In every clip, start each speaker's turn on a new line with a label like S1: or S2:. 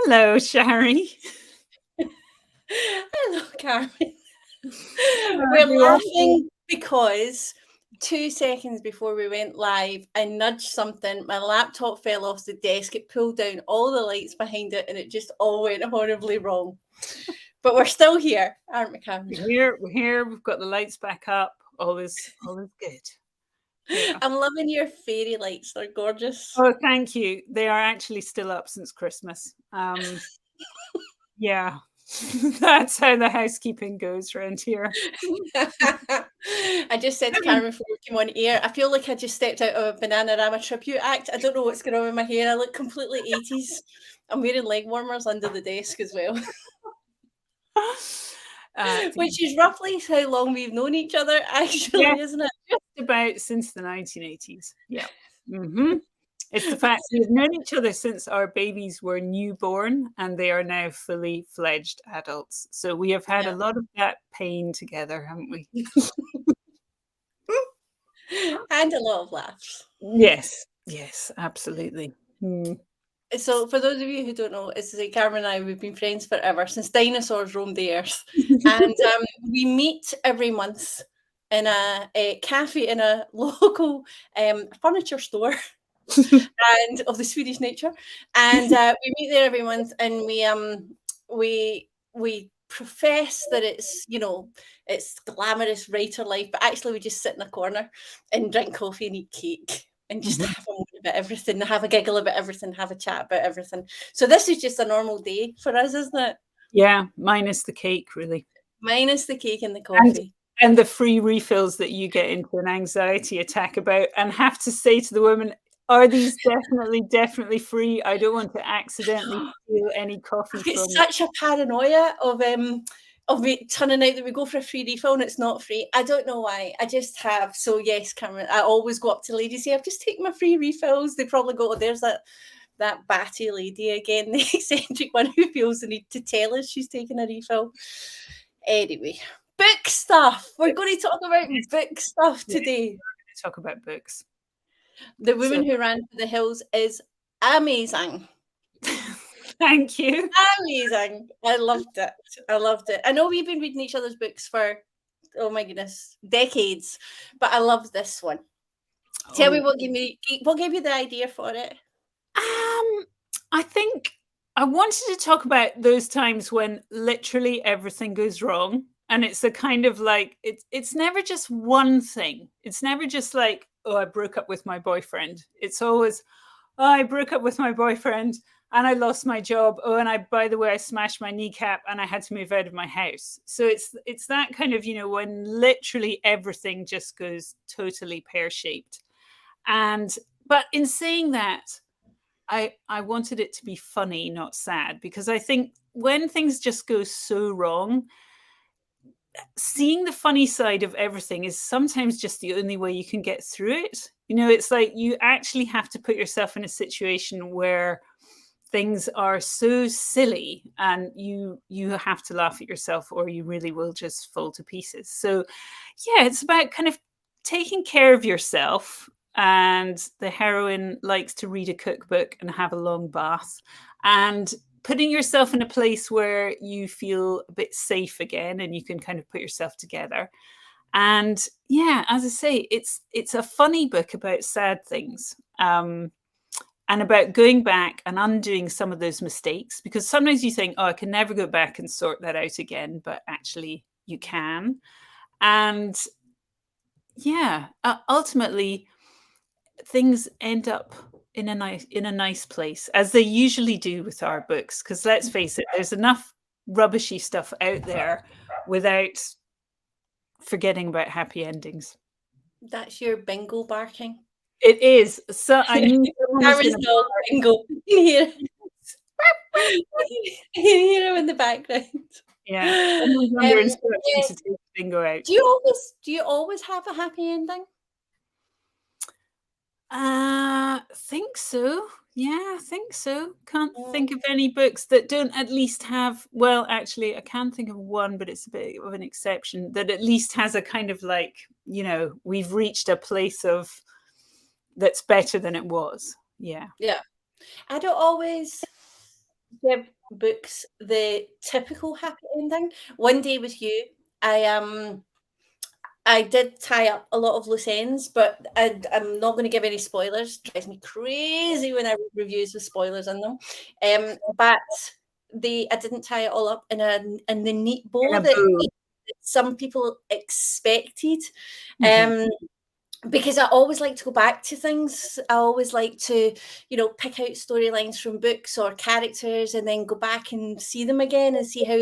S1: Hello, Shari.
S2: Hello, Carmen.
S1: Hello,
S2: We're
S1: everyone.
S2: laughing because 2 seconds before we went live, I nudged something. My laptop fell off the desk. It pulled down all the lights behind it, and it just all went horribly wrong. But we're still here, aren't we, Carmen?
S1: We're here. We've got the lights back up. All is good. Yeah.
S2: I'm loving your fairy lights. They're gorgeous.
S1: Oh, thank you. They are actually still up since Christmas. Yeah. That's how the housekeeping goes around here.
S2: I just said to Carmen before we came on air, I feel like I just stepped out of a Bananarama tribute act. I don't know what's going on with my hair. I look completely 80s. I'm wearing leg warmers under the desk as well. Which is roughly how long we've known each other, actually,
S1: yeah,
S2: isn't it?
S1: just about since the 1980s. Yeah. It's the fact we've known each other since our babies were newborn and they are now fully fledged adults. So we have had a lot of that pain together, haven't we?
S2: And a lot of laughs.
S1: Yes, absolutely.
S2: So, for those of you who don't know, it's like Carmen and I, we've been friends forever, since dinosaurs roamed the earth. And we meet every month in a cafe in a local furniture store and of the Swedish nature. And we meet there every month, and we profess that it's it's glamorous writer life, but actually we just sit in a corner and drink coffee and eat cake and just have a moan about everything, have a giggle about everything, have a chat about everything. So this is just a normal day for us, isn't it?
S1: Yeah, minus the cake, really.
S2: Minus the cake and the coffee.
S1: And the free refills that you get into an anxiety attack about and have to say to the woman, are these definitely free? I don't want to accidentally steal any coffee
S2: I've got
S1: from
S2: such a paranoia of me turning out that we go for a free refill and it's not free. I don't know why. I just have. So yes, Cameron, I always go up to ladies, say, I've just taken my free refills. They probably go, oh, there's that batty lady again, the eccentric one who feels the need to tell us she's taking a refill. Anyway, book stuff. We're going to talk about book stuff today.
S1: We're going to talk about books.
S2: The Woman Who Ran for the Hills is amazing.
S1: Thank you.
S2: Amazing. I loved it. I know we've been reading each other's books for, oh my goodness, decades, but I love this one. Tell me what gave you the idea for it?
S1: I think I wanted to talk about those times when literally everything goes wrong. And it's a kind of like, it's never just one thing. It's never just like, oh, I broke up with my boyfriend. It's always, oh, I broke up with my boyfriend and I lost my job. Oh, and by the way, I smashed my kneecap and I had to move out of my house. So it's that kind of, when literally everything just goes totally pear-shaped. But in saying that, I wanted it to be funny, not sad, because I think when things just go so wrong, seeing the funny side of everything is sometimes just the only way you can get through it. It's like you actually have to put yourself in a situation where things are so silly and you have to laugh at yourself or you really will just fall to pieces. So yeah, it's about kind of taking care of yourself. And the heroine likes to read a cookbook and have a long bath and putting yourself in a place where you feel a bit safe again and you can kind of put yourself together. And yeah, as I say, it's a funny book about sad things. And about going back and undoing some of those mistakes, because sometimes you think, oh, I can never go back and sort that out again, but actually you can. And yeah, ultimately things end up in a nice place, as they usually do with our books, because let's face it, there's enough rubbishy stuff out there without forgetting about happy endings.
S2: That's your bingo barking.
S1: It is. So I knew
S2: Carmen's dog bingo. You can hear him in the background.
S1: Yeah, someone's under instruction to take bingo out.
S2: Do you always have a happy ending?
S1: Think so. Yeah, I think so. Can't think of any books that don't at least have, well, actually, I can think of one, but it's a bit of an exception, that at least has a kind of like, we've reached a place of that's better than it was. Yeah.
S2: Yeah. I don't always books the typical happy ending. One Day with You, I did tie up a lot of loose ends, but I'm not going to give any spoilers. It drives me crazy when I read reviews with spoilers in them. But I didn't tie it all up in the neat
S1: In
S2: bow
S1: a
S2: that
S1: bow.
S2: some people expected.
S1: Mhm.
S2: Um, because I always like to go back to things. I always like to, pick out storylines from books or characters and then go back and see them again and see how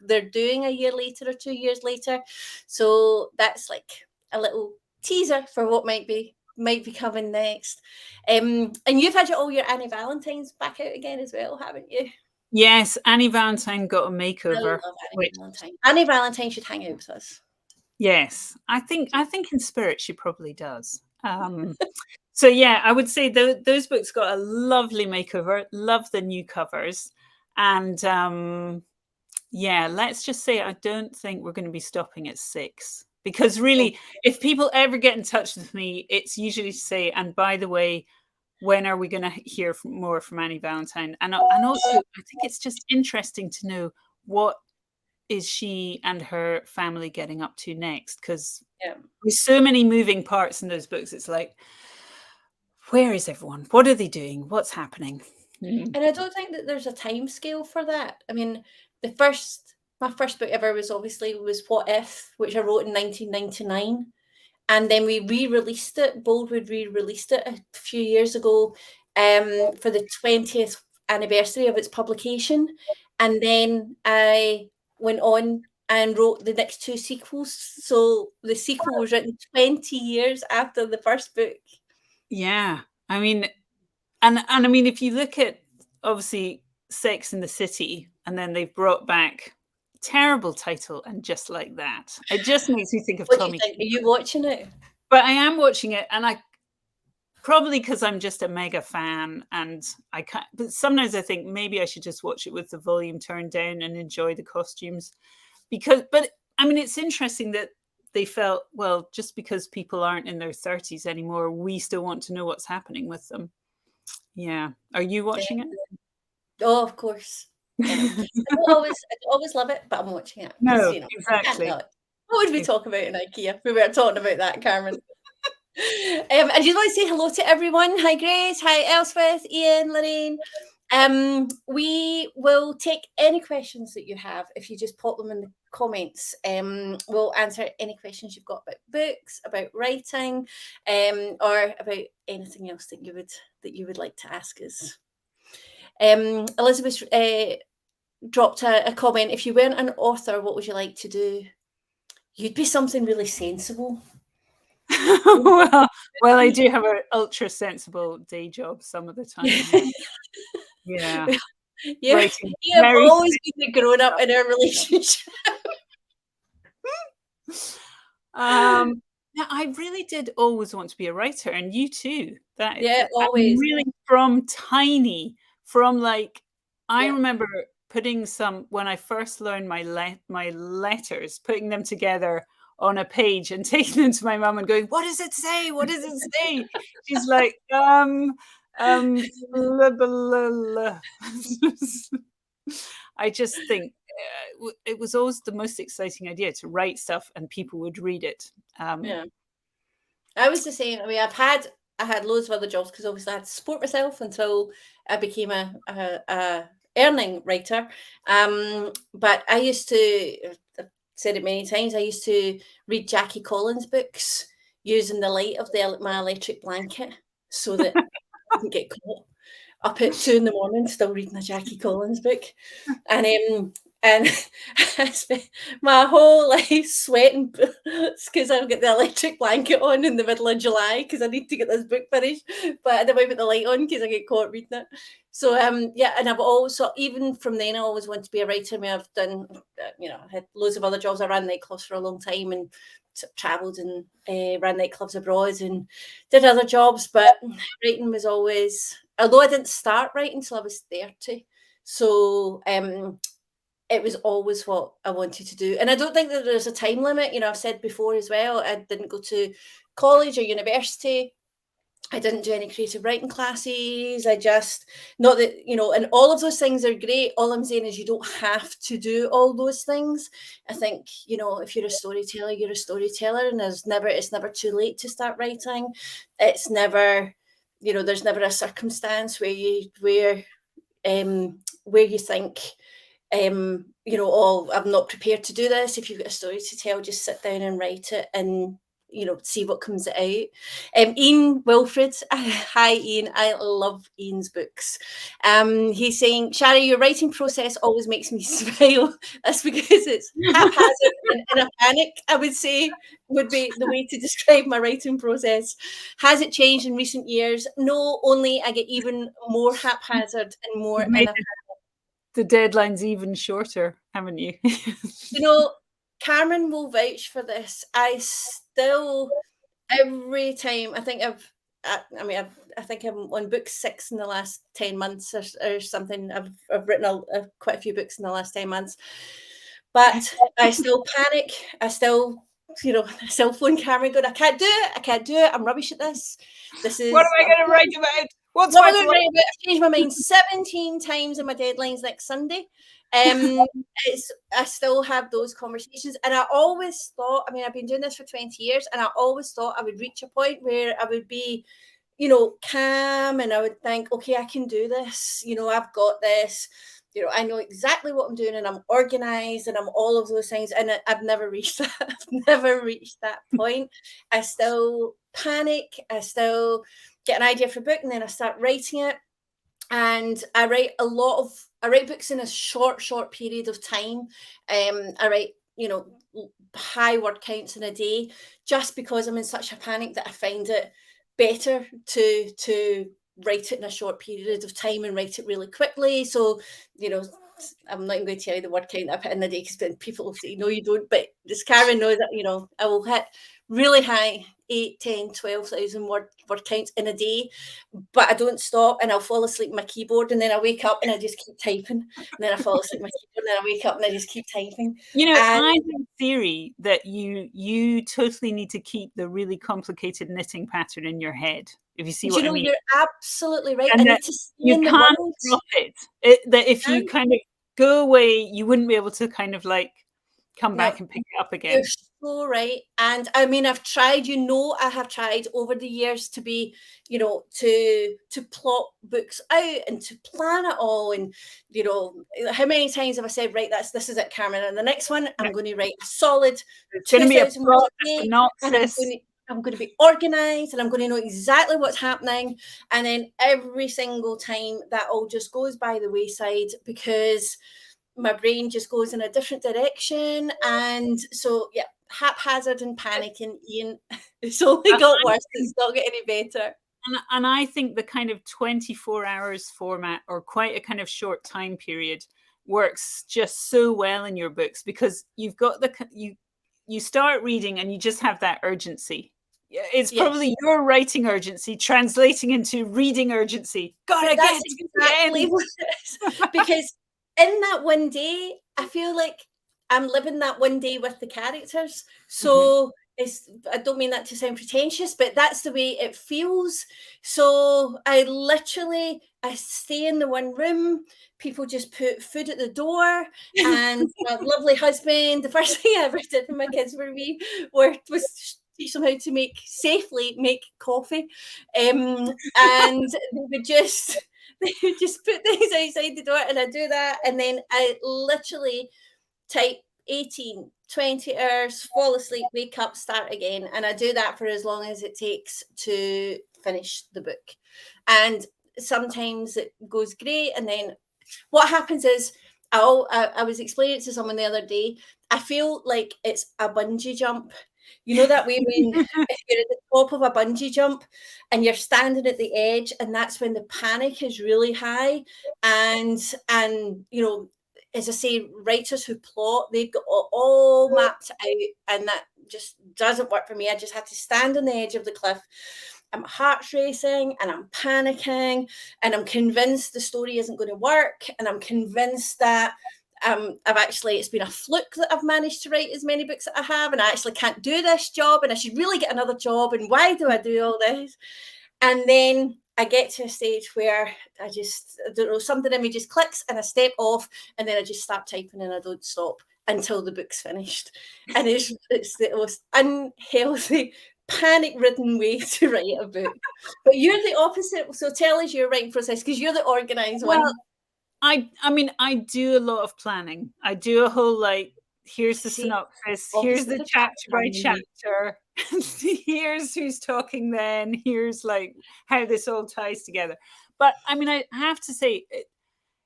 S2: they're doing a year later or 2 years later. So that's like a little teaser for what might be coming next. And you've had all your Annie Valentine's back out again as well, haven't you?
S1: Yes, Annie Valentine got a
S2: I
S1: makeover,
S2: love Annie
S1: which
S2: Valentine. Annie Valentine should hang out with us.
S1: yes, I think in spirit she probably does. So yeah, I would say those books got a lovely makeover. Love the new covers, and yeah, let's just say I don't think we're going to be stopping at 6 because
S2: Oh,
S1: really, if people ever get in touch with me, it's usually to say, and by the way, when are we going to hear more from Annie Valentine? And also, I think it's just interesting to know what is she and her family getting up to next because
S2: yeah.
S1: with so many moving parts in those books, it's like, where is everyone? What are they doing? What's happening? Mm.
S2: And I don't think that there's a time scale for that. I mean, my first book ever was What If, which I wrote in 1999. And then we re-released it. Boldwood re-released it a few years ago for the 20th anniversary of its publication. And then I went on and wrote the next two sequels. So the sequel was written 20 years after the first book.
S1: Yeah, I mean, and I mean, if you look at obviously Sex in the City, and then they've brought back terrible title and Just Like That, it just makes me think of
S2: What do you
S1: Tommy.
S2: think? Are you watching it?
S1: But I am watching it, and I probably because I'm just a mega fan, and I can't. But sometimes I think maybe I should just watch it with the volume turned down and enjoy the costumes, because. But I mean, it's interesting that they felt well just because people aren't in their 30s anymore, we still want to know what's happening with them. Yeah, are you watching it?
S2: Oh, of course. I don't always love it, but I'm watching it because
S1: No,
S2: can't
S1: exactly.
S2: not. What would we talk about in IKEA? We were talking about that, Carmen. I just want to say hello to everyone. Hi, Grace. Hi, Elspeth, Ian, Lorraine. We will take any questions that you have if you just pop them in the comments. We'll answer any questions you've got about books, about writing, or about anything else that you would like to ask us. Elizabeth dropped a comment. If you weren't an author, what would you like to do? You'd be something really sensible.
S1: Well, I do have an ultra sensible day job some of the time. Yeah, yeah.
S2: you
S1: Writing
S2: you have
S1: very
S2: always been the grown up in our relationship.
S1: yeah, I really did always want to be a writer, and you too.
S2: Yeah,
S1: I'm
S2: always.
S1: really from tiny, from like I
S2: Yeah.
S1: remember putting some when I first learned my letters, putting them together on a page and taking them to my mum and going, "What does it say? What does it say?" She's like, blah, blah, blah." I just think it was always the most exciting idea to write stuff and people would read it.
S2: Yeah. I was the same. I mean, I had loads of other jobs because obviously I had to support myself until I became a earning writer. But I used to, I've said it many times, I used to read Jackie Collins books using the light of my electric blanket so that I wouldn't get caught up at 2 in the morning still reading a Jackie Collins book. And I spent my whole life sweating because I've got the electric blanket on in the middle of July because I need to get this book finished, but I don't put the light on because I get caught reading it. So yeah, and I've also even from then I always wanted to be a writer. I mean, I've done I had loads of other jobs. I ran nightclubs for a long time and travelled and ran nightclubs abroad and did other jobs, but writing was always, although I didn't start writing till I was 30. So it was always what I wanted to do. And I don't think that there's a time limit. I've said before as well, I didn't go to college or university. I didn't do any creative writing classes. I just, not that, and all of those things are great. All I'm saying is you don't have to do all those things. I think, if you're a storyteller, you're a storyteller, and it's never too late to start writing. It's never, there's never a circumstance where you think, oh, I'm not prepared to do this. If you've got a story to tell, just sit down and write it and, see what comes out. Ian Wilfred, hi Ian, I love Ian's books. He's saying, Shari, your writing process always makes me smile. That's because it's haphazard and in a panic, I would say, would be the way to describe my writing process. Has it changed in recent years? No, only I get even more haphazard and more
S1: You've
S2: in
S1: made
S2: a
S1: the deadline's even shorter, haven't you?
S2: Carmen will vouch for this. I still, every time, I think I think I'm on book 6 in the last 10 months or something. I've written quite a few books in the last 10 months, but I still panic. I still, cell phone Carmen going, I can't do it. I'm rubbish at this.
S1: What am I going to write about?
S2: What am I going to write about? I've changed my mind 17 times, and my deadline's next Sunday. I still have those conversations, and I always thought, I've been doing this for 20 years, and I always thought I would reach a point where I would be, calm, and I would think, okay, I can do this. I've got this. I know exactly what I'm doing, and I'm organized, and I'm all of those things, and I've never reached that. I've never reached that point. I still panic. I still get an idea for a book, and then I start writing it. And I write books in a short period of time. I write, high word counts in a day, just because I'm in such a panic that I find it better to write it in a short period of time and write it really quickly. So, I'm not even going to tell you the word count I put in the day, because people will say, no, you don't. But this Carmen knows that, I will hit really high 8, 10, 12,000 word counts in a day, but I don't stop, and I'll fall asleep on my keyboard, and then I wake up and I just keep typing, and then I fall asleep on my keyboard, and then I wake up and I just keep typing.
S1: I have a theory that you totally need to keep the really complicated knitting pattern in your head. If you see what I mean.
S2: You're absolutely right.
S1: And
S2: I
S1: that
S2: need to stay
S1: you
S2: in the
S1: can't
S2: world.
S1: drop it. That if you kind of go away, you wouldn't be able to kind of like come back and pick it up again.
S2: You're so right. And I've tried, I have tried over the years to be, to plot books out and to plan it all. And, how many times have I said, right, this is it, Carmen. And the next one, I'm going to write a solid 2,000 words a day, and I'm going to be organized, and I'm going to know exactly what's happening. And then every single time that all just goes by the wayside, because my brain just goes in a different direction. And so, yeah, haphazard and panicking, Ian. It's only got worse. It's not getting any better.
S1: And I think the kind of 24 hours format, or quite a kind of short time period, works just so well in your books, because you've got you start reading and you just have that urgency. It's probably your writing urgency translating into reading urgency. Gotta get exactly
S2: what it is. Because in that one day, I feel like I'm living that one day with the characters. So I don't mean that to sound pretentious, but that's the way it feels. So I stay in the one room. People just put food at the door, and my lovely husband, the first thing I ever did when my kids were wee was teach them how to safely make coffee. And they would just put things outside the door, and I do that. And then I literally type 18, 20 hours, fall asleep, wake up, start again. And I do that for as long as it takes to finish the book. And sometimes it goes great. And then what happens is, I was explaining it to someone the other day, I feel like it's a bungee jump. You know that way when if you're at the top of a bungee jump and you're standing at the edge, and that's when the panic is really high. And as I say, writers who plot, they've got all mapped out, and that just doesn't work for me. I just have to stand on the edge of the cliff. My heart's racing, and I'm panicking, and I'm convinced the story isn't going to work, and I'm convinced that it's been a fluke that I've managed to write as many books that I have, and I actually can't do this job, and I should really get another job, and why do I do all this? And then I get to a stage where I don't know, something in me just clicks and I step off, and then I just start typing and I don't stop until the book's finished. And it's the most unhealthy, panic-ridden way to write a book. But you're the opposite. So tell us your writing process, because you're the organized
S1: Well,
S2: one.
S1: I mean, I do a lot of planning. I do a whole, like, here's the
S2: See,
S1: synopsis, here's
S2: opposite
S1: the
S2: attract,
S1: chapter by
S2: Carmen, you.
S1: chapter, here's who's talking then, here's, like, how this all ties together. But, I mean, I have to say,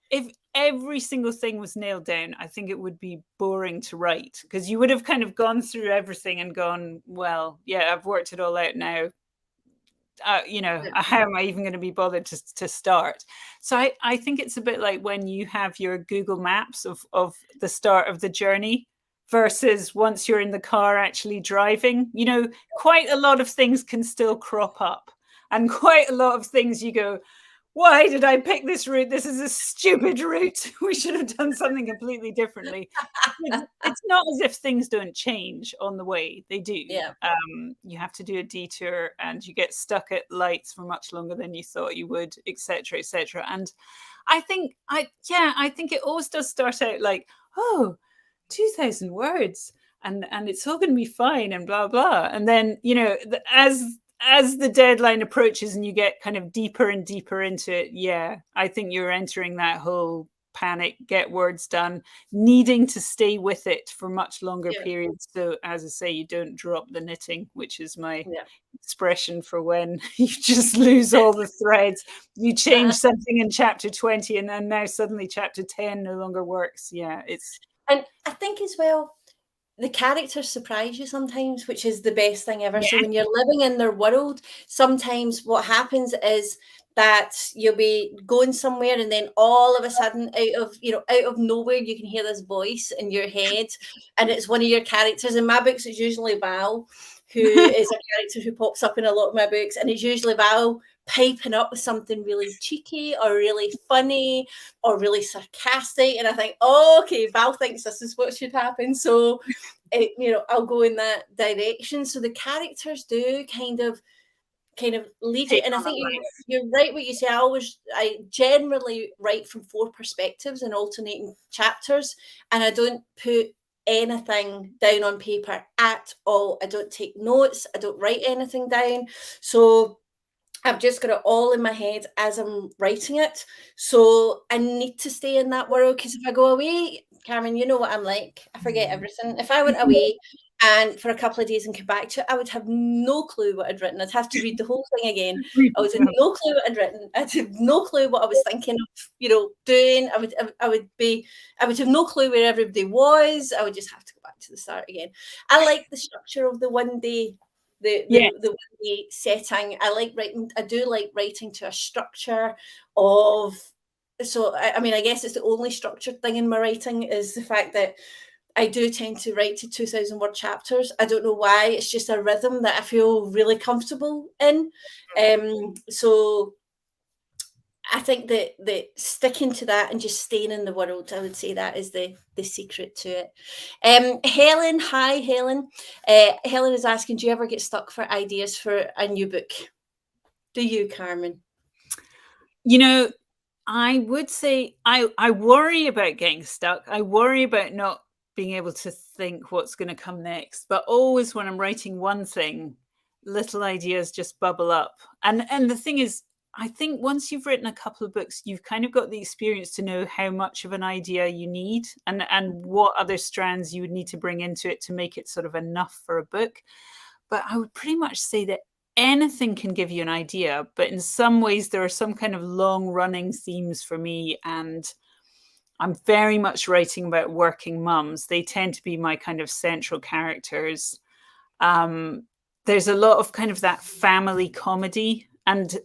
S1: if every single thing was nailed down, I think it would be boring to write, because you would have kind of gone through everything and gone, well, yeah, I've worked it all out now.
S2: Yeah,
S1: How am I even going to be bothered to start? So I think it's a bit like when you have your Google Maps of the start of the journey versus once you're in the car actually driving. Quite a lot of things can still crop up, and quite a lot of things you go, why did I pick this route? This is a stupid route. We should have done something completely differently. It's not as if things don't change on the way. They do.
S2: yeah,
S1: You have to do a detour, and you get stuck at lights for much longer than you thought you would, etc., etc. And I think it always does start out like, oh, 2,000 words, and it's all going to be fine, and blah blah. And then as the deadline approaches and you get kind of deeper and deeper into it, yeah, I think you're entering that whole panic, get words done, needing to stay with it for much longer
S2: yeah,
S1: periods. So, as I say, you don't drop the knitting, which is my
S2: yeah.
S1: expression for when you just lose all the threads. You change something in chapter 20, and then now suddenly chapter 10 no longer works. Yeah, it's.
S2: And I think as well, the characters surprise you sometimes, which is the best thing ever. So
S1: Yeah.
S2: when you're living in their world, sometimes what happens is that you'll be going somewhere, and then all of a sudden, out of nowhere, you can hear this voice in your head, and it's one of your characters. In my books, it's usually Val, who is a character who pops up in a lot of my books, and it's usually Val piping up with something really cheeky or really funny or really sarcastic, and I think, oh, okay, Val thinks this is what should happen, so I'll go in that direction. So the characters do kind of lead you.
S1: Take
S2: And I
S1: on a
S2: think
S1: life.
S2: you're right what you say. I generally write from 4 perspectives in alternating chapters, and I don't put anything down on paper at all. I don't take notes. I don't write anything down. So I've just got it all in my head as I'm writing it. So I need to stay in that world, because if I go away, Carmen, you know what I'm like. I forget everything. If I went away and for a couple of days and came back to it, I would have no clue what I'd written. I'd have to read the whole thing again. I would have no clue what I'd written. I'd have no clue what I was thinking of, doing. I would have no clue where everybody was. I would just have to go back to the start again. I like the structure of the one day
S1: Yes.
S2: the setting. I do like writing to a structure of. So I mean, I guess it's the only structured thing in my writing is the fact that I do tend to write to 2,000 word chapters. I don't know why. It's just a rhythm that I feel really comfortable in. So I think that sticking to that and just staying in the world, I would say that is the secret to it. Helen, hi Helen. Helen is asking, do you ever get stuck for ideas for a new book? Do you, Carmen?
S1: I would say I worry about getting stuck. I worry about not being able to think what's going to come next. But always when I'm writing one thing, little ideas just bubble up. And the thing is, I think once you've written a couple of books, you've kind of got the experience to know how much of an idea you need, and what other strands you would need to bring into it to make it sort of enough for a book. But I would pretty much say that anything can give you an idea, but in some ways there are some kind of long running themes for me, and I'm very much writing about working mums. They tend to be my kind of central characters. There's a lot of kind of that family comedy, and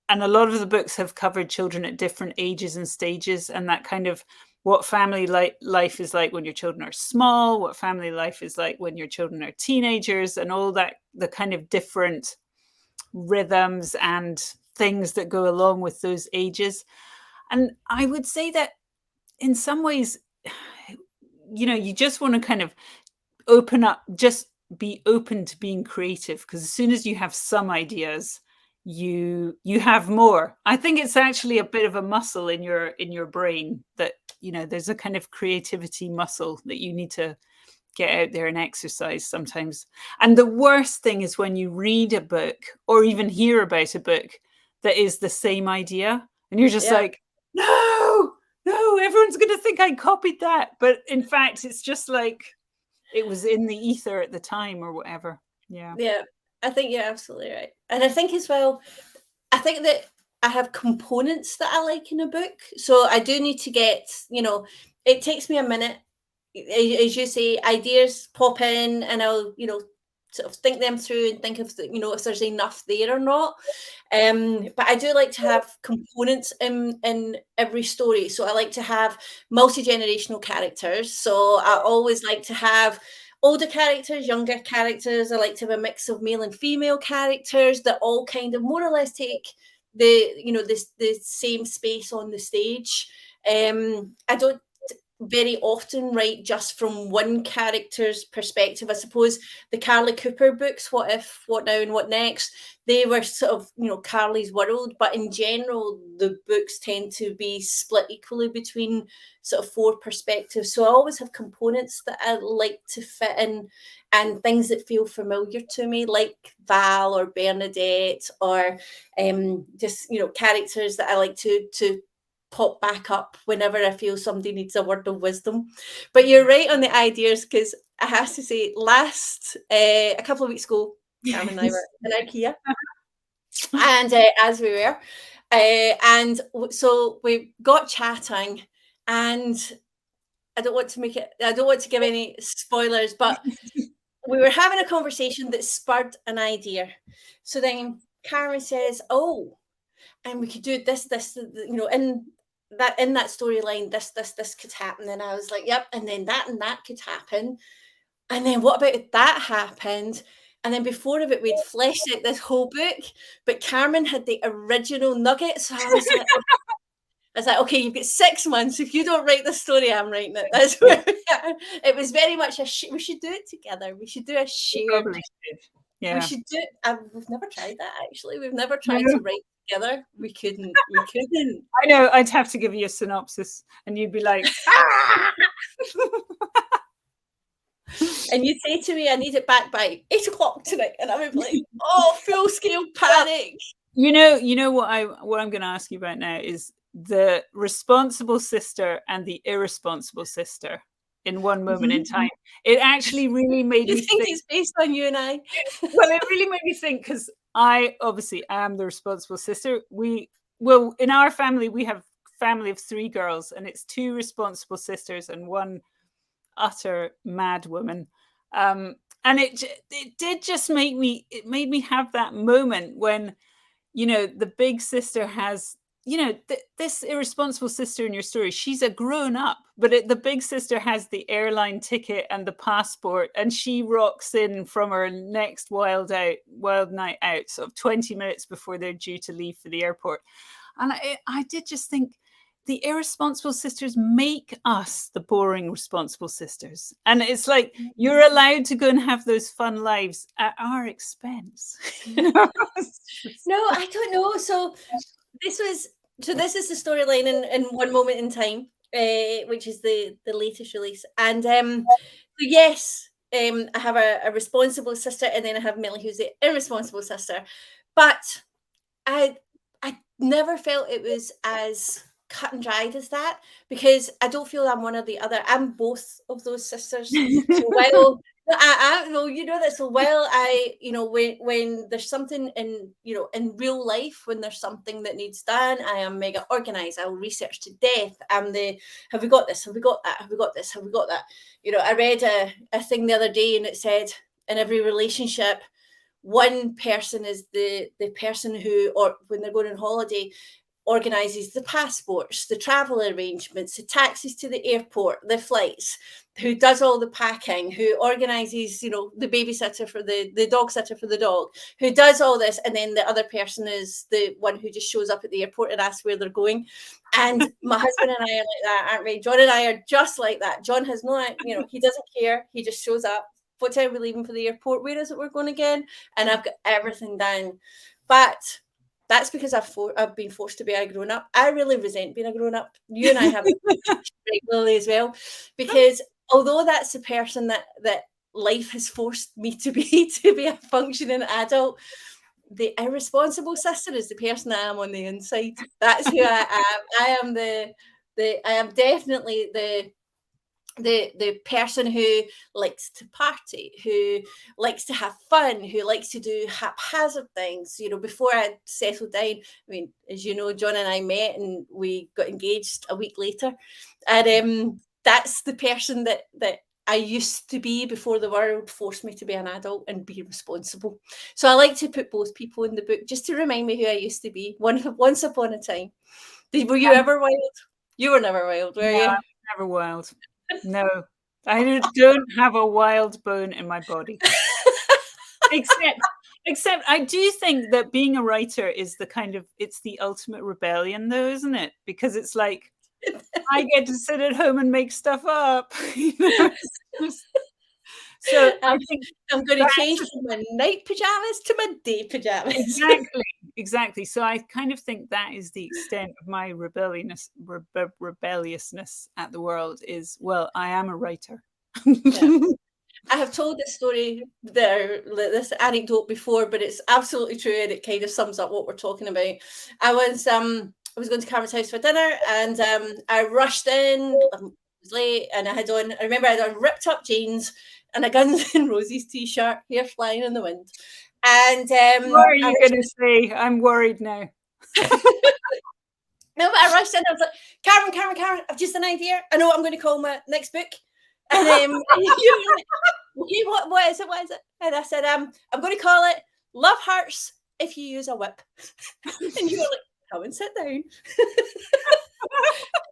S1: a lot of the books have covered children at different ages and stages, and that kind of what family life is like when your children are small, what family life is like when your children are teenagers, and all that, the kind of different rhythms and things that go along with those ages. And I would say that in some ways, you just want to kind of open up, just be open to being creative, because as soon as you have some ideas, you have more. I think it's actually a bit of a muscle in your brain that, you know, there's a kind of creativity muscle that you need to get out there and exercise sometimes. And the worst thing is when you read a book or even hear about a book that is the same idea and you're just
S2: Yeah.
S1: like, no, no, everyone's going to think I copied that. But in fact, it's just like it was in the ether at the time or whatever. Yeah.
S2: Yeah, I think you're absolutely right. And I think as well, I think that I have components that I like in a book. So I do need to get, it takes me a minute. As you say, ideas pop in and I'll, sort of think them through and think of, if there's enough there or not. But I do like to have components in every story. So I like to have multi-generational characters. So I always like to have older characters, younger characters. I like to have a mix of male and female characters that all kind of more or less take the same space on the stage. I don't very often write just from one character's perspective. I suppose the Carly Cooper books, What If, What Now, and What Next, they were sort of, Carly's world, but in general, the books tend to be split equally between sort of four perspectives. So I always have components that I like to fit in and things that feel familiar to me, like Val or Bernadette, or just, characters that I like to pop back up whenever I feel somebody needs a word of wisdom. But you're right on the ideas, because I have to say, a couple of weeks ago, Carmen and I were in IKEA, and as we were, and so we got chatting, and I don't want to give any spoilers, but we were having a conversation that spurred an idea. So then Carmen says, "Oh, and we could do this, in that storyline, this could happen." And I was like, yep. And then that could happen. And then what about if that happened? And then before of it, we'd fleshed out this whole book, but Carmen had the original nugget. So I was like, okay, you've got 6 months. If you don't write the story, I'm writing it. That's where we are. It was very much we should do it together. We should do a shared.
S1: Probably should.
S2: We
S1: Yeah.
S2: should do it. We've never tried that, actually. We've never
S1: No.
S2: tried to write together. We couldn't.
S1: I know. I'd have to give you a synopsis, and you'd be like, "Ah!"
S2: And you'd say to me, "I need it back by 8 o'clock tonight," and I would be like, "Oh, full scale panic."
S1: You know what I'm going to ask you about now is the responsible sister and the irresponsible sister in one moment in time. It actually really made
S2: You
S1: me
S2: think
S1: think.
S2: it's based on you and I?
S1: Well, it really made me think, because I obviously am the responsible sister. Well, in our family, we have family of 3 girls, and it's 2 responsible sisters and 1 utter mad woman. And it did just make me, it made me have that moment when, the big sister has, this irresponsible sister in your story, she's a grown up, but the big sister has the airline ticket and the passport, and she rocks in from her next wild night out, sort of 20 minutes before they're due to leave for the airport. And I did just think, the irresponsible sisters make us the boring responsible sisters. And it's like, you're allowed to go and have those fun lives at our expense.
S2: No, I don't know. So this is the storyline in One Moment in Time, which is the latest release. And so yes, I have a responsible sister, and then I have Millie, who's the irresponsible sister. But I never felt it was as cut and dried as that, because I don't feel I'm one or the other. I'm both of those sisters. So while I know you know that, so while I, when there's something in real life, when there's something that needs done, I am mega organized. I will research to death. Have we got this? Have we got that? Have we got this? Have we got that? I read a thing the other day, and it said, in every relationship, one person is the person who, or when they're going on holiday, organizes the passports, the travel arrangements, the taxis to the airport, the flights, who does all the packing, who organizes, the babysitter for the dog sitter for the dog, who does all this. And then the other person is the one who just shows up at the airport and asks where they're going. And my husband and I are like that, aren't we? John and I are just like that. John has no, he doesn't care. He just shows up. What time are we leaving for the airport? Where is it we're going again? And I've got everything down. But That's because I've been forced to be a grown up. I really resent being a grown up. You and I have regularly as well, because although that's the person that life has forced me to be a functioning adult, the irresponsible sister is the person I am on the inside. That's who I am. I am definitely the person who likes to party, who likes to have fun, who likes to do haphazard things. Before I settled down, I mean, as you know, John and I met and we got engaged a week later, and that's the person that I used to be before the world forced me to be an adult and be responsible. So I like to put both people in the book just to remind me who I used to be once upon a time. Were you ever wild? You were never wild, were
S1: No,
S2: you?
S1: I'm never wild. No, I don't have a wild bone in my body. Except I do think that being a writer is it's the ultimate rebellion though, isn't it? Because it's like I get to sit at home and make stuff up. So I think
S2: I'm going to change from my night pajamas to my day pajamas.
S1: Exactly. So I kind of think that is the extent of my rebelliousness at the world is, well, I am a writer.
S2: Yeah. I have told this story this anecdote before, but it's absolutely true and it kind of sums up what we're talking about. I was going to Carmen's house for dinner and I rushed in. It was late and I remember I had on ripped up jeans and a Guns N' Roses t-shirt, hair flying in the wind. And
S1: what are you going to say? I'm worried now.
S2: No, but I rushed in. I was like, Carmen, I've just an idea. I know what I'm going to call my next book. And you were like, okay, what is it? What is it? And I said, I'm going to call it Love Hurts If You Use a Whip. And you were like, come and sit down.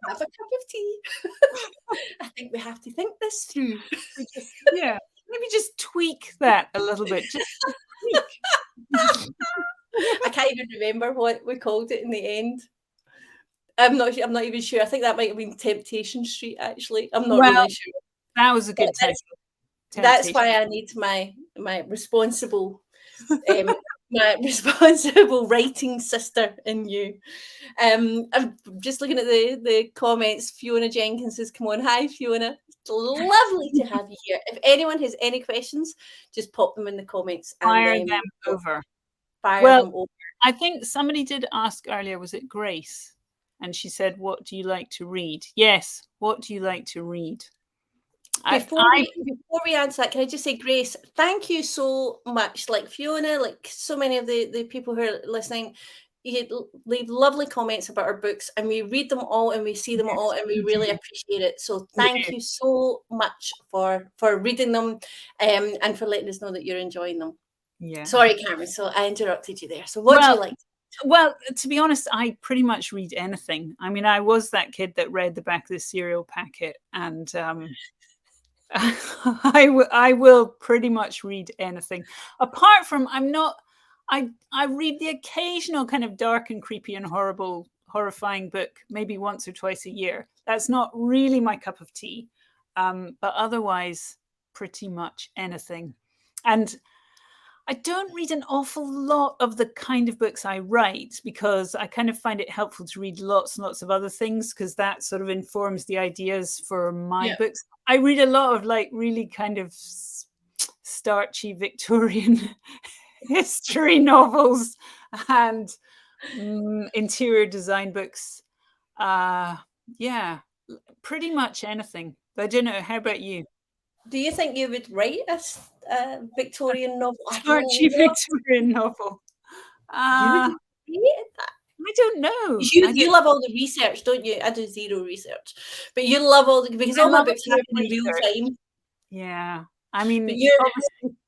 S2: Have a cup of tea. I think we have to think this through.
S1: Maybe just tweak that a little bit. Just tweak.
S2: I can't even remember what we called it in the end. I'm not even sure. I think that might have been Temptation Street, actually. I'm not really sure.
S1: That was a good title.
S2: That's why I need my responsible my responsible writing sister in you. I'm just looking at the comments. Fiona Jenkins has come on. Hi, Fiona. It's lovely to have you here. If anyone has any questions, just pop them in the comments.
S1: Fire them over. I think somebody did ask earlier, was it Grace? And she said, what do you like to read? Yes. What do you like to read?
S2: Before we answer that, can I just say, Grace, thank you so much. Like Fiona, like so many of the people who are listening, you leave lovely comments about our books and we read them all and we see them all and we really appreciate it. So thank you so much for reading them and for letting us know that you're enjoying them. Yeah. Sorry, Carmen. So I interrupted you there. So what do you like?
S1: Well, to be honest, I pretty much read anything. I mean, I was that kid that read the back of the cereal packet and I will pretty much read anything. Apart from I read the occasional kind of dark and creepy and horrifying book, maybe once or twice a year. That's not really my cup of tea. But otherwise, pretty much anything. And I don't read an awful lot of the kind of books I write because I kind of find it helpful to read lots and lots of other things because that sort of informs the ideas for my books. I read a lot of like really kind of starchy Victorian history novels and interior design books. Pretty much anything. But I don't know. How about you?
S2: Do you think you would write a Victorian novel?
S1: Starchy Victorian novel. I don't know.
S2: You love all the research, don't you? I do zero research, but you love all because all my books happen in real time.
S1: Yeah, I mean, obviously,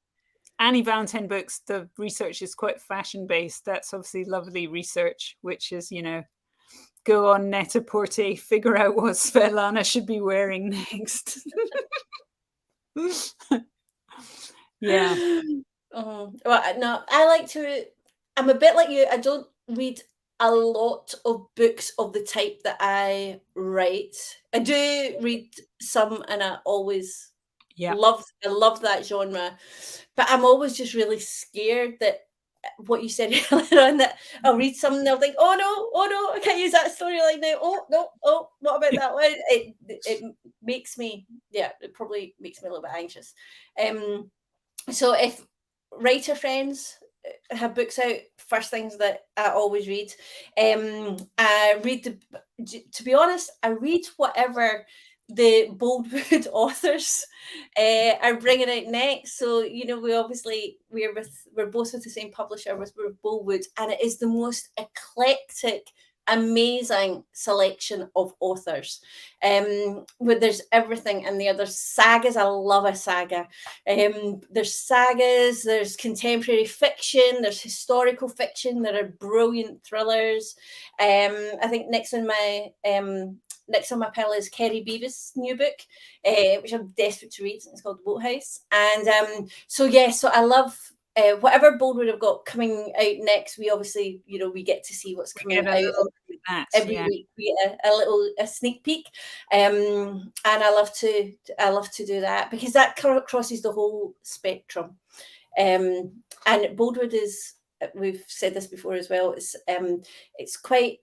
S1: Annie Valentine books, the research is quite fashion based. That's obviously lovely research, which is go on Net-a-Porter, figure out what Svetlana should be wearing next. Yeah.
S2: Well, no, I like to. I'm a bit like you. I don't read a lot of books of the type that I write. I do read some, and I always love that genre. But I'm always just really scared that what you said earlier on, that I'll read something, they'll think, oh no, I can't use that storyline now. Oh no, oh, what about that one? It makes me, it probably makes me a little bit anxious. So if writer friends have books out, first things that I always read, I read to be honest, I read whatever the Boldwood authors are bringing out next. So we're both with the same publisher, with Boldwood, and it is the most eclectic, amazing selection of authors. Where there's everything in there. There's sagas. I love a saga. There's sagas, there's contemporary fiction, there's historical fiction, there are brilliant thrillers. I think next on my pile is Kerry Beavis' new book, which I'm desperate to read. It's called The Boathouse. And so I love whatever Boldwood have got coming out next. We obviously, we get to see what's coming out every week. We get a sneak peek, and I love to do that, because that crosses the whole spectrum. And Boldwood is, we've said this before as well, it's quite,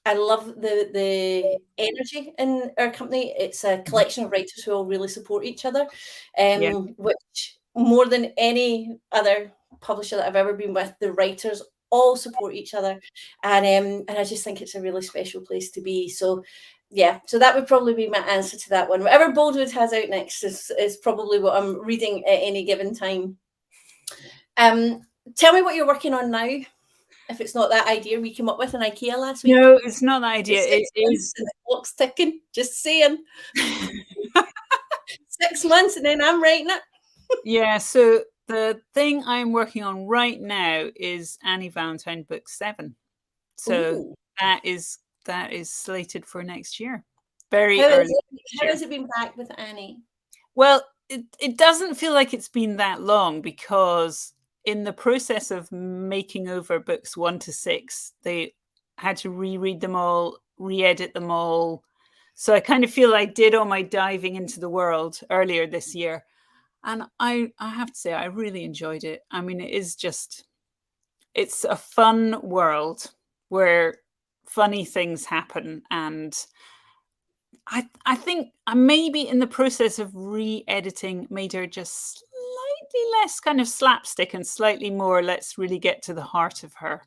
S2: I love the energy in our company. It's a collection of writers who all really support each other, which more than any other publisher that I've ever been with, the writers all support each other, and I just think it's a really special place to be. So so that would probably be my answer to that one. Whatever Boldwood has out next is probably what I'm reading at any given time. Tell me what you're working on now. If it's not that idea we came up with in IKEA last week.
S1: No, it's not that idea.
S2: It is. The clock's ticking. Just saying. 6 months and then I'm writing it.
S1: Yeah. So the thing I'm working on right now is Annie Valentine book 7. So that is slated for next year. Very early.
S2: How has it been back with Annie?
S1: Well, it doesn't feel like it's been that long, because in the process of making over books 1 to 6, they had to reread them all, re-edit them all. So I kind of feel I did all my diving into the world earlier this year. And I have to say, I really enjoyed it. I mean, it's a fun world where funny things happen. And I think I maybe in the process of re-editing made her just slightly less kind of slapstick and slightly more, let's really get to the heart of her.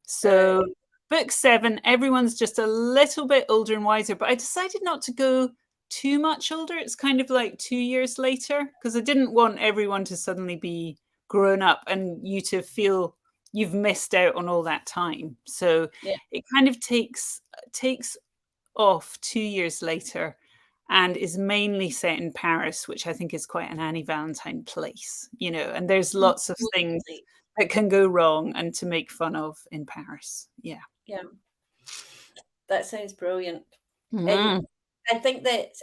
S1: So book 7, everyone's just a little bit older and wiser, but I decided not to go too much older. It's kind of like 2 years later, because I didn't want everyone to suddenly be grown up and you to feel you've missed out on all that time. So it kind of takes off 2 years later and is mainly set in Paris, which I think is quite an Annie Valentine place, and there's lots of things that can go wrong and to make fun of in Paris. Yeah.
S2: That sounds brilliant. And I think that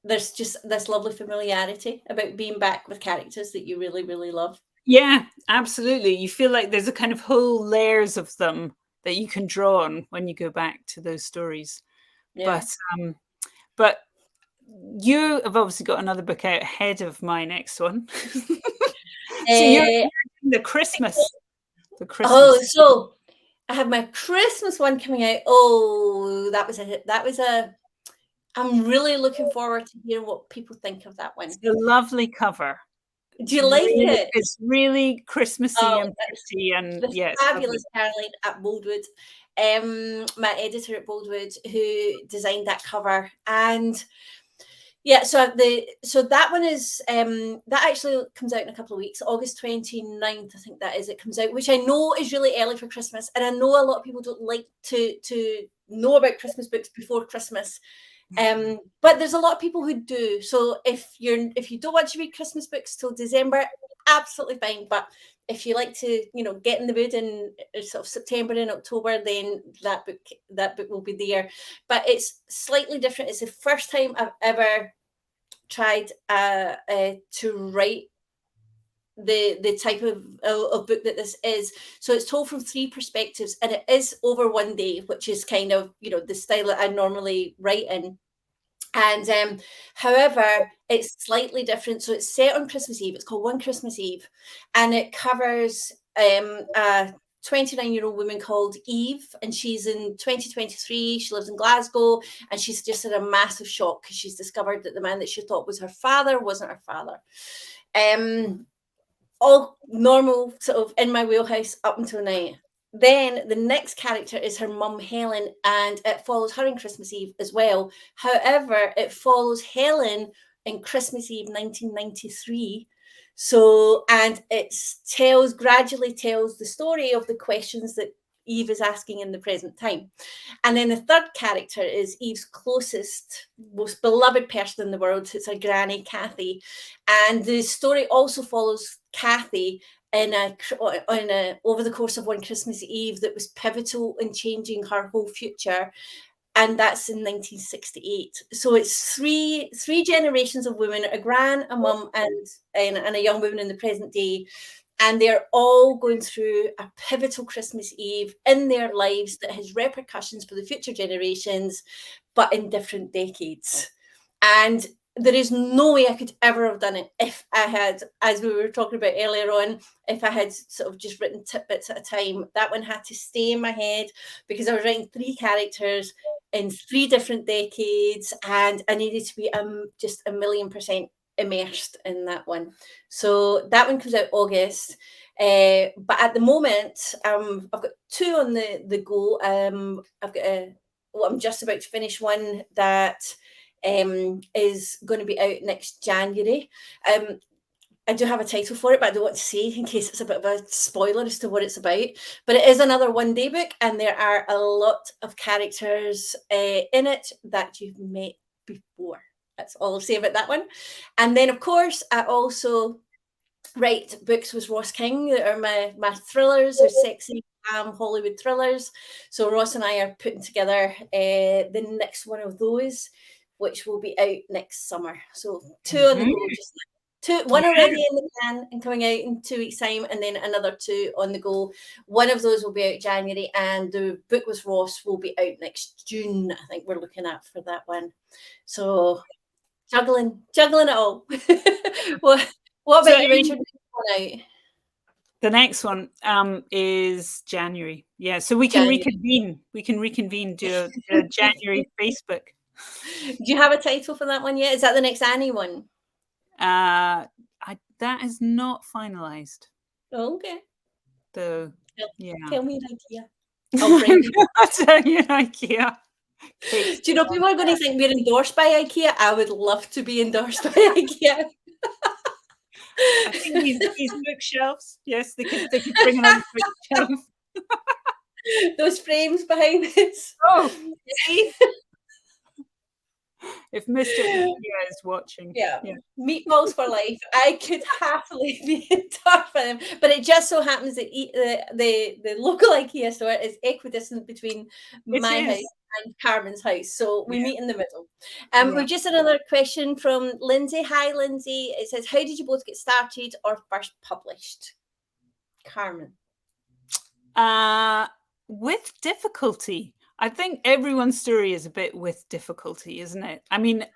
S2: there's just this lovely familiarity about being back with characters that you really, really love.
S1: Yeah, absolutely. You feel like there's a kind of whole layers of them that you can draw on when you go back to those stories. But you have obviously got another book out ahead of my next one. So you're doing the Christmas.
S2: So I have my Christmas one coming out. I'm really looking forward to hearing what people think of that one.
S1: It's a lovely cover.
S2: Do you like it?
S1: It's really Christmassy and pretty, and
S2: fabulous Caroline at Boldwood, my editor at Boldwood, who designed that cover. And so that one is that actually comes out in a couple of weeks, August 29th, I think that is. It comes out, which I know is really early for Christmas, and I know a lot of people don't like to know about Christmas books before Christmas. But there's a lot of people who do. So if you don't want to read Christmas books till December, absolutely fine. But if you like to, get in the mood in sort of September and October, then that book will be there. But it's slightly different. It's the first time I've ever tried to write the type of book that this is. So it's told from 3 perspectives, and it is over one day, which is kind of the style that I normally write in. And however, it's slightly different. So it's set on Christmas Eve. It's called One Christmas Eve, and it covers a 29-year-old woman called Eve, and she's in 2023. She lives in Glasgow, and she's just had a massive shock because she's discovered that the man that she thought was her father wasn't her father. All normal, sort of in my wheelhouse up until now. Then the next character is her mum, Helen, and it follows her in Christmas Eve as well. However, it follows Helen in Christmas Eve 1993. So, and it gradually tells the story of the questions that Eve is asking in the present time. And then the third character is Eve's closest, most beloved person in the world. It's her granny, Kathy. And the story also follows Kathy over the course of one Christmas Eve that was pivotal in changing her whole future. And that's in 1968. So it's three generations of women, a gran, a mum, and a young woman in the present day. And they're all going through a pivotal Christmas Eve in their lives that has repercussions for the future generations, but in different decades. And there is no way I could ever have done it if I had, as we were talking about earlier on, if I had sort of just written tidbits at a time. That one had to stay in my head because I was writing 3 characters in 3 different decades, and I needed to be just 1,000,000% immersed in that one. So that one comes out August. But at the moment, I've got 2 on the go. I'm just about to finish one that is going to be out next January. I do have a title for it, but I don't want to say in case it's a bit of a spoiler as to what it's about. But it is another one-day book, and there are a lot of characters in it that you've met before. That's all I'll say about that one. And then, of course, I also write books with Ross King that are my thrillers. They're sexy Hollywood thrillers. So Ross and I are putting together the next one of those, which will be out next summer. So 2 on the go just now. One already in the can and coming out in 2 weeks' time, and then another 2 on the go. One of those will be out January, and the book with Ross will be out next June. I think we're looking at for that one. So juggling it all. What about you, Richard?
S1: The next one is January. Yeah, so we can reconvene. We can reconvene, do a January Facebook.
S2: Do you have a title for that one yet? Is that the next Annie one?
S1: That is not finalized.
S2: Okay.
S1: So, yeah.
S2: Tell me an idea. I'll bring you.
S1: I'll tell you an idea.
S2: Do you know people are going to think we're endorsed by IKEA? I would love to be endorsed by IKEA.
S1: I think these bookshelves, yes, they could bring another bookshelf.
S2: Those frames behind this.
S1: Oh, see? If Mr. IKEA is watching.
S2: Yeah. Meatballs for life. I could happily be endorsed by them. But it just so happens that the local IKEA store is equidistant between my house and Carmen's house. So we meet in the middle. We've just another question from Lindsay. Hi, Lindsay. It says, how did you both get started or first published? Carmen.
S1: With difficulty. I think everyone's story is a bit with difficulty, isn't it? I mean,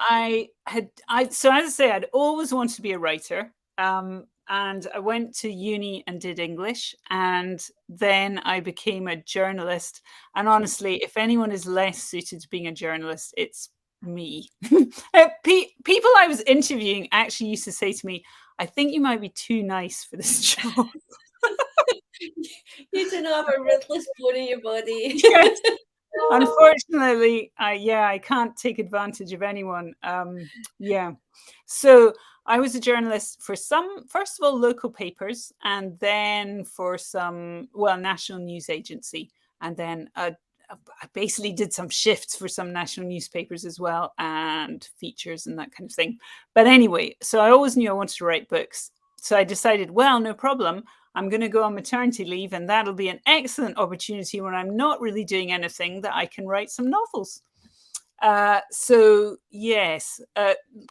S1: so as I say, I'd always wanted to be a writer. And I went to uni and did English, and then I became a journalist. And honestly, if anyone is less suited to being a journalist, it's me. People I was interviewing actually used to say to me, I think you might be too nice for this job.
S2: You do not have a ruthless bone in your body.
S1: Yes. Unfortunately, I can't take advantage of anyone. So I was a journalist for first of all, local papers, and then for some, national news agency. And then I basically did some shifts for some national newspapers as well, and features and that kind of thing. But anyway, so I always knew I wanted to write books. So I decided, well, no problem. I'm going to go on maternity leave, and that'll be an excellent opportunity when I'm not really doing anything that I can write some novels. So yes,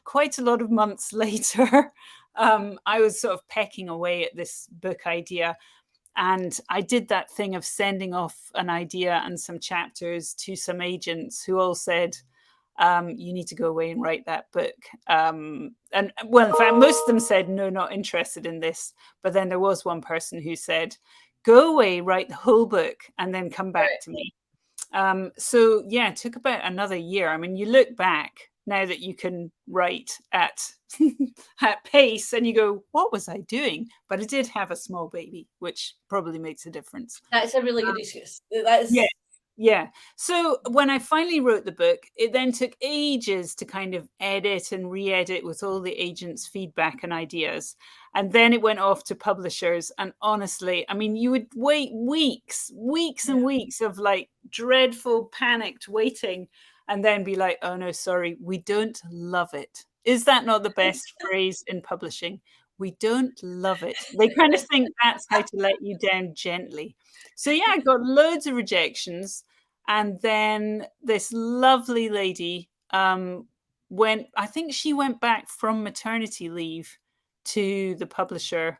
S1: quite a lot of months later, I was sort of pecking away at this book idea. And I did that thing of sending off an idea and some chapters to some agents who all said, you need to go away and write that book. And well, in fact, most of them said, no, not interested in this. But then there was one person who said, go away, write the whole book, and then come back to me. So yeah, it took about another year. I mean, you look back now that you can write at at pace and you go, what was I doing? But I did have a small baby, which probably makes a difference.
S2: That's a really good excuse. That is...
S1: Yeah. So when I finally wrote the book, it then took ages to kind of edit and re-edit with all the agents' feedback and ideas. And then it went off to publishers. And honestly, I mean, you would wait weeks and weeks of like dreadful, panicked waiting, and then be like, oh no, sorry, we don't love it. Is that not the best phrase in publishing? We don't love it. They kind of think that's how to let you down gently. So yeah, I got loads of rejections. And then this lovely lady I think she went back from maternity leave to the publisher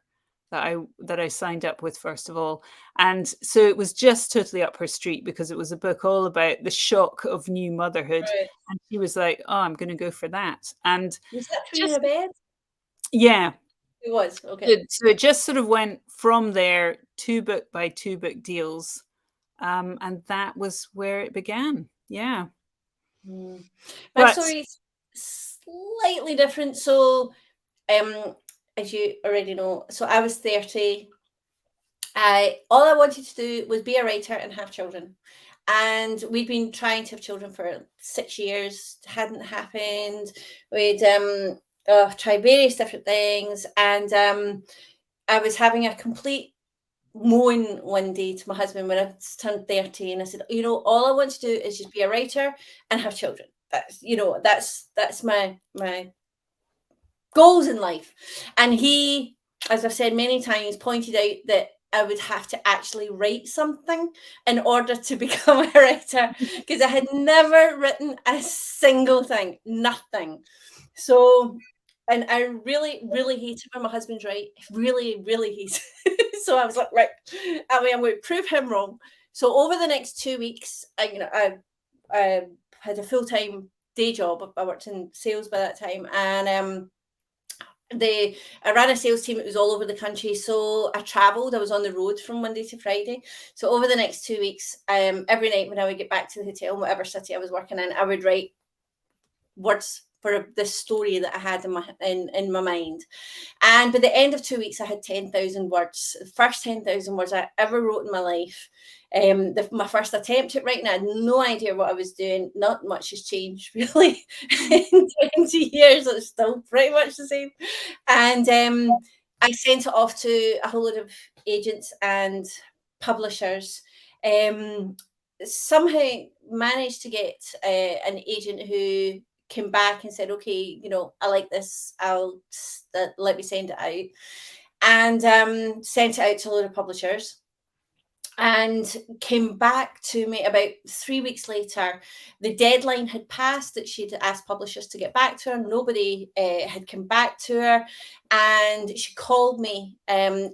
S1: that I signed up with first of all. And so it was just totally up her street because it was a book all about the shock of new motherhood.
S2: Right.
S1: And she was like, oh, I'm going to go for that. And
S2: was that Queen of Bed?
S1: Yeah.
S2: It was, okay.
S1: So it just sort of went from there, 2-book by 2-book deals. And that was where it began. Yeah.
S2: My story's slightly different. So, as you already know, so I was 30. All I wanted to do was be a writer and have children. And we'd been trying to have children for 6 years. It hadn't happened. We'd tried various different things. And I was having a complete moan one day to my husband when I turned 30, and I said, you know, all I want to do is just be a writer and have children. That's, you know, that's my goals in life. And he, as I've said many times, pointed out that I would have to actually write something in order to become a writer, because I had never written a single thing, nothing. So, and I really, really hated when my husband's right. Really, really hated it. So I was like, right, I mean, I'm going to prove him wrong. So over the next 2 weeks, I had a full-time day job. I worked in sales by that time. And I ran a sales team. It was all over the country. So I traveled. I was on the road from Monday to Friday. So over the next 2 weeks, every night when I would get back to the hotel, in whatever city I was working in, I would write words for this story that I had in my mind. And by the end of 2 weeks, I had 10,000 words. The first 10,000 words I ever wrote in my life. My first attempt at writing, I had no idea what I was doing. Not much has changed, really. In 20 years, it's still pretty much the same. And I sent it off to a whole lot of agents and publishers. Somehow managed to get an agent who came back and said, okay, you know, I like this, let me send it out. And sent it out to a lot of publishers, and came back to me about 3 weeks later. The deadline had passed that she'd asked publishers to get back to her. Nobody had come back to her, and she called me. I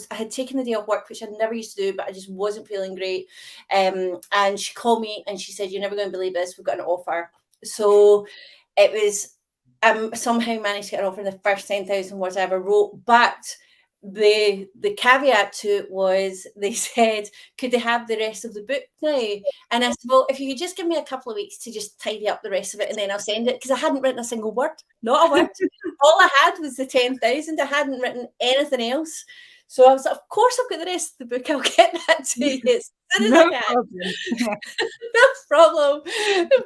S2: had taken the day off work, which I never used to do, but I just wasn't feeling great. And she called me and she said, you're never going to believe this, we've got an offer. So it was, somehow managed to get an offer in the first 10,000 words I ever wrote. But the caveat to it was, they said, could they have the rest of the book now? And I said, well, if you could just give me a couple of weeks to just tidy up the rest of it, and then I'll send it, because I hadn't written a single word, not a word. All I had was the 10,000. I hadn't written anything else. So I was like, of course I've got the rest of the book. I'll get that to you as soon as I can. No problem.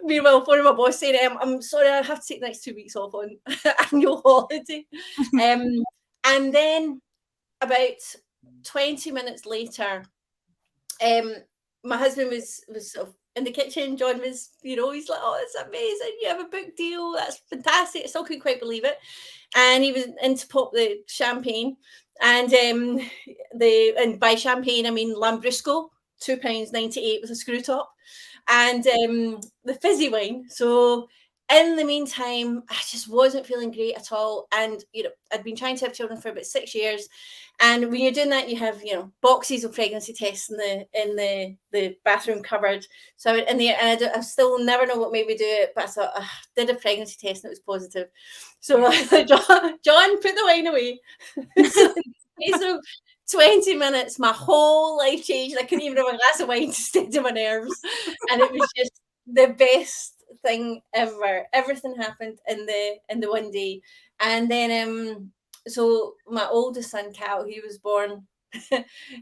S2: Meanwhile, one of my boss saying, I'm sorry, I have to take the next 2 weeks off on annual holiday. And then about 20 minutes later, my husband was sort of in the kitchen. John was, you know, he's like, oh, it's amazing, you have a book deal, that's fantastic. I still couldn't quite believe it. And he was in to pop the champagne. And and by champagne I mean Lambrusco, £2.98 with a screw top, and the fizzy wine. So in the meantime, I just wasn't feeling great at all. And, I'd been trying to have children for about 6 years. And when you're doing that, you have, boxes of pregnancy tests in the bathroom cupboard. So I still never know what made me do it, but I thought, did a pregnancy test and it was positive. So John, put the wine away. So in the space of 20 minutes, my whole life changed. I couldn't even have a glass of wine to steady my nerves. And it was just the best thing ever. Everything happened in the one day. And then so my oldest son Cal, he was born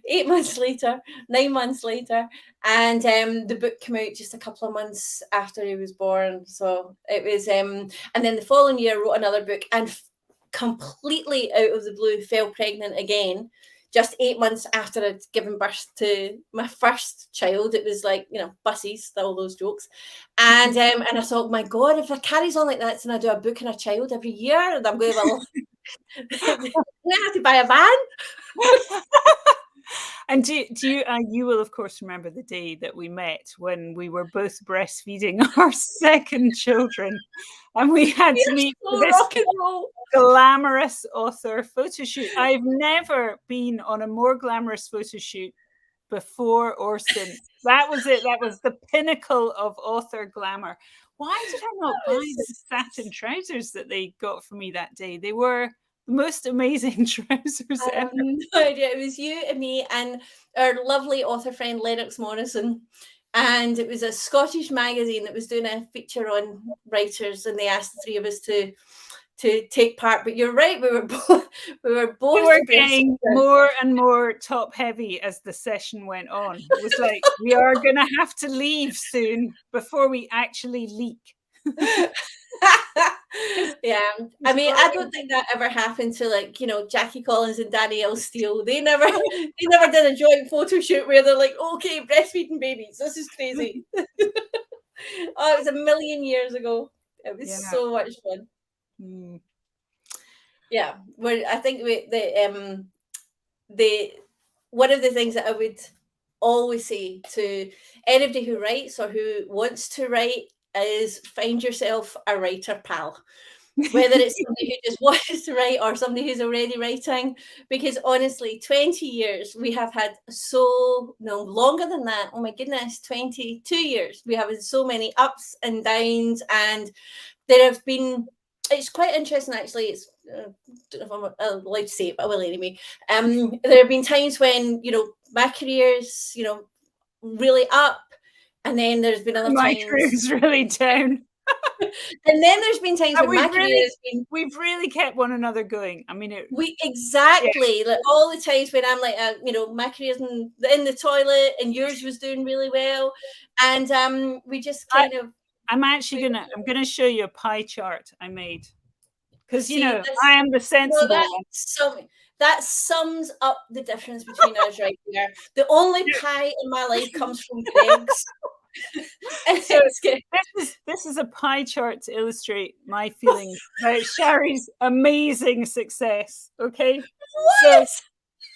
S2: 8 months later, 9 months later, and the book came out just a couple of months after he was born. So it was and then the following year I wrote another book, and completely out of the blue fell pregnant again just 8 months after I'd given birth to my first child. It was like, buses, all those jokes. And I thought, my God, if it carries on like that, then I do a book and a child every year, and I'm going to have to buy a van.
S1: And do you, you will of course remember the day that we met when we were both breastfeeding our second children, and we had to meet for this
S2: rock and roll
S1: glamorous author photo shoot. I've never been on a more glamorous photo shoot before or since. That was it. That was the pinnacle of author glamour. Why did I not buy the satin trousers that they got for me that day? They were the most amazing trousers ever.
S2: No idea. It was you and me and our lovely author friend Lennox Morrison. And it was a Scottish magazine that was doing a feature on writers, and they asked the three of us to take part. But you're right, we were both
S1: getting more and more top heavy as the session went on. It was like, we are gonna have to leave soon before we actually leak.
S2: Yeah, I mean, I don't think that ever happened to, like, Jackie Collins and Danielle Steele. They never did a joint photo shoot where they're like, okay, breastfeeding babies, this is crazy. Oh, it was a million years ago. It was so much fun. Yeah, where I think the one of the things that I would always say to anybody who writes or who wants to write is find yourself a writer pal. Whether it's somebody who just wants to write or somebody who's already writing, because honestly, 20 years we have had longer than that. Oh my goodness, 22 years. We have had so many ups and downs, and there have been. It's quite interesting, actually. It's I don't know if I'm allowed to say it, but I will anyway. There have been times when my career's really up, and then there's been other
S1: my
S2: times
S1: career's really down.
S2: And then there's been times when my career has been.
S1: We've really kept one another going. I mean,
S2: Exactly. Like all the times when I'm like, my career's in the toilet, and yours was doing really well, and we just kind of.
S1: I'm gonna show you a pie chart I made, because I am the sensible one.
S2: That sums up the difference between us right there. The only pie in my life comes from Greg's.
S1: So this is a pie chart to illustrate my feelings about Shari's amazing success. Okay, so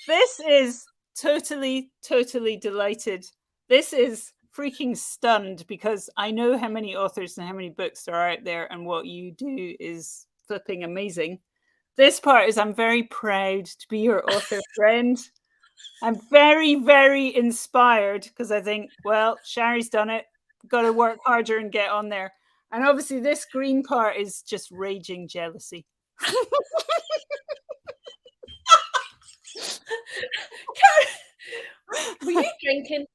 S1: this is totally delighted. This is freaking stunned, because I know how many authors and how many books there are out there, and what you do is flipping amazing. This part is, I'm very proud to be your author friend. I'm very, very inspired, because I think, well, Shari's done it. Got to work harder and get on there. And obviously this green part is just raging jealousy.
S2: Were you drinking?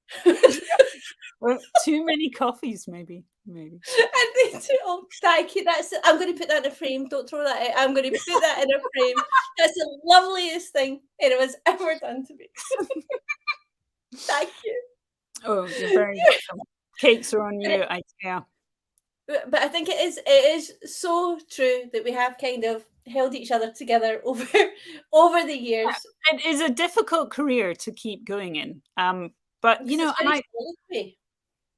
S1: Well, too many coffees, maybe.
S2: I think too. Thank you. I'm going to put that in a frame. Don't throw that out. I'm going to put that in a frame. That's the loveliest thing anyone's ever done to me. Thank you.
S1: Oh, you're very welcome. Cakes are on you, yeah.
S2: But I think it is so true that we have kind of held each other together over the years.
S1: Yeah, it is a difficult career to keep going in. But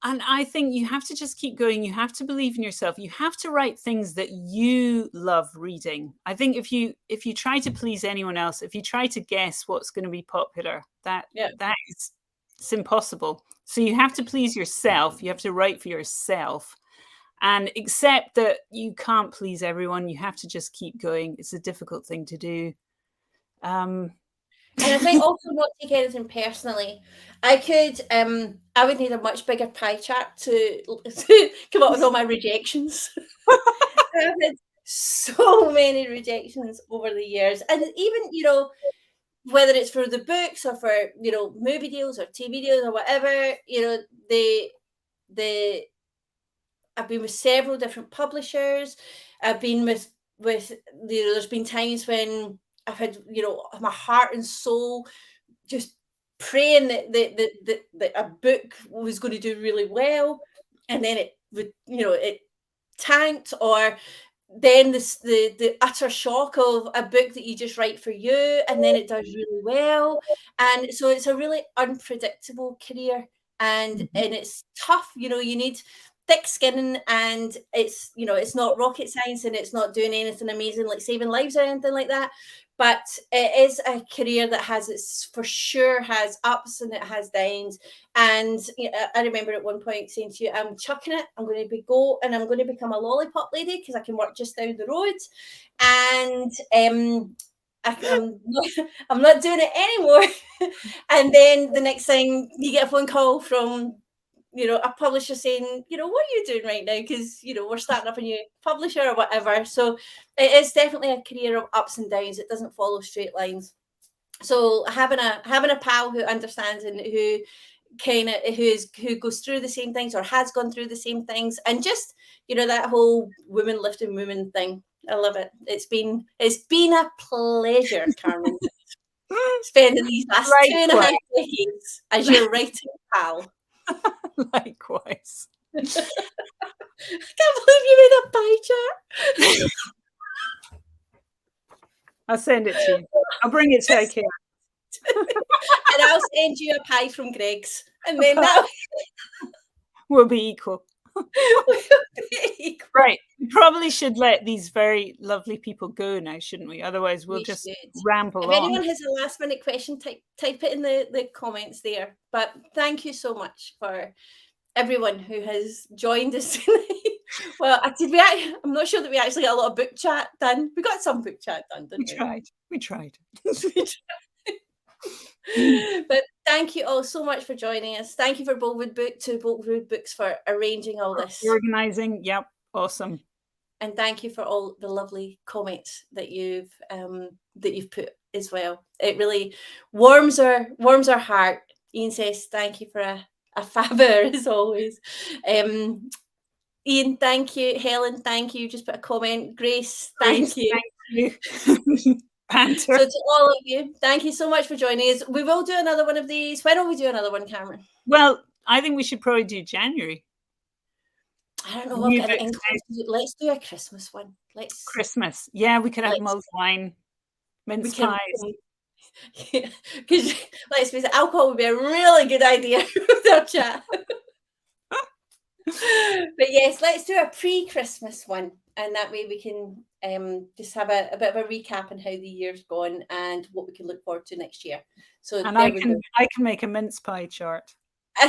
S1: and I think you have to just keep going. You have to believe in yourself. You have to write things that you love reading. I think if you try to please anyone else, if you try to guess what's going to be popular, it's impossible. So you have to please yourself. You have to write for yourself. and accept that you can't please everyone. You have to just keep going. It's a difficult thing to do.
S2: And I think also not take anything personally. I would need a much bigger pie chart to come up with all my rejections. I've had so many rejections over the years. And even, whether it's for the books or for, movie deals or TV deals or whatever, the I've been with several different publishers. I've been with there's been times when I've had, my heart and soul just praying that a book was going to do really well, and then it would, it tanked, or then the utter shock of a book that you just write for you, and then it does really well. And so it's a really unpredictable career, and it's tough. You need thick skin, and it's not rocket science, and it's not doing anything amazing like saving lives or anything like that. But it is a career that for sure has ups and it has downs. And I remember at one point saying to you, I'm chucking it. I'm going to go and I'm going to become a lollipop lady because I can work just down the road. And I'm not doing it anymore. And then the next thing you get a phone call from a publisher saying, what are you doing right now? Because, we're starting up a new publisher or whatever. So it is definitely a career of ups and downs. It doesn't follow straight lines. So having a pal who understands and who goes through the same things or has gone through the same things, and just, that whole woman lifting woman thing. I love it. It's been a pleasure, Carmen, spending these last 2.5 decades as your writing pal.
S1: Likewise.
S2: I can't believe you made a pie chart.
S1: I'll send it to you. I'll bring it to IKEA.
S2: And I'll send you a pie from Greg's. And then that
S1: will be equal. Right. We probably should let these very lovely people go now, shouldn't we? Otherwise, we'll just ramble on.
S2: If anyone has a last minute question, type it in the comments there. But thank you so much for everyone who has joined us tonight. Well, I'm not sure that we actually got a lot of book chat done. We got some book chat done, didn't we?
S1: We tried.
S2: But thank you all so much for joining us. Thank you to Boltwood Books for arranging all this.
S1: Organizing, yep, awesome.
S2: And thank you for all the lovely comments that you've put as well. It really warms our heart. Ian says thank you for a fabber as always. Ian, thank you. Helen, thank you. Just put a comment. Grace, thank you. So to all of you, thank you so much for joining us. We will do another one of these. When will we do another one, Cameron?
S1: Well, I think we should probably do January.
S2: I don't know. Let's do a Christmas one.
S1: Christmas. Yeah, we could have mulled wine, mince pies.
S2: Because let's face it, alcohol would be a really good idea with our chat. But yes, let's do a pre-Christmas one, and that way we can just have a bit of a recap on how the year's gone and what we can look forward to next year. So
S1: and I can make a mince pie chart.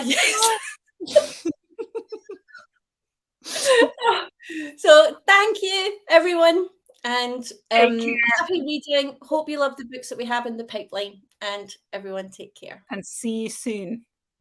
S2: Yes. So thank you, everyone, and happy reading. Hope you love the books that we have in the pipeline, and everyone take care.
S1: And see you soon.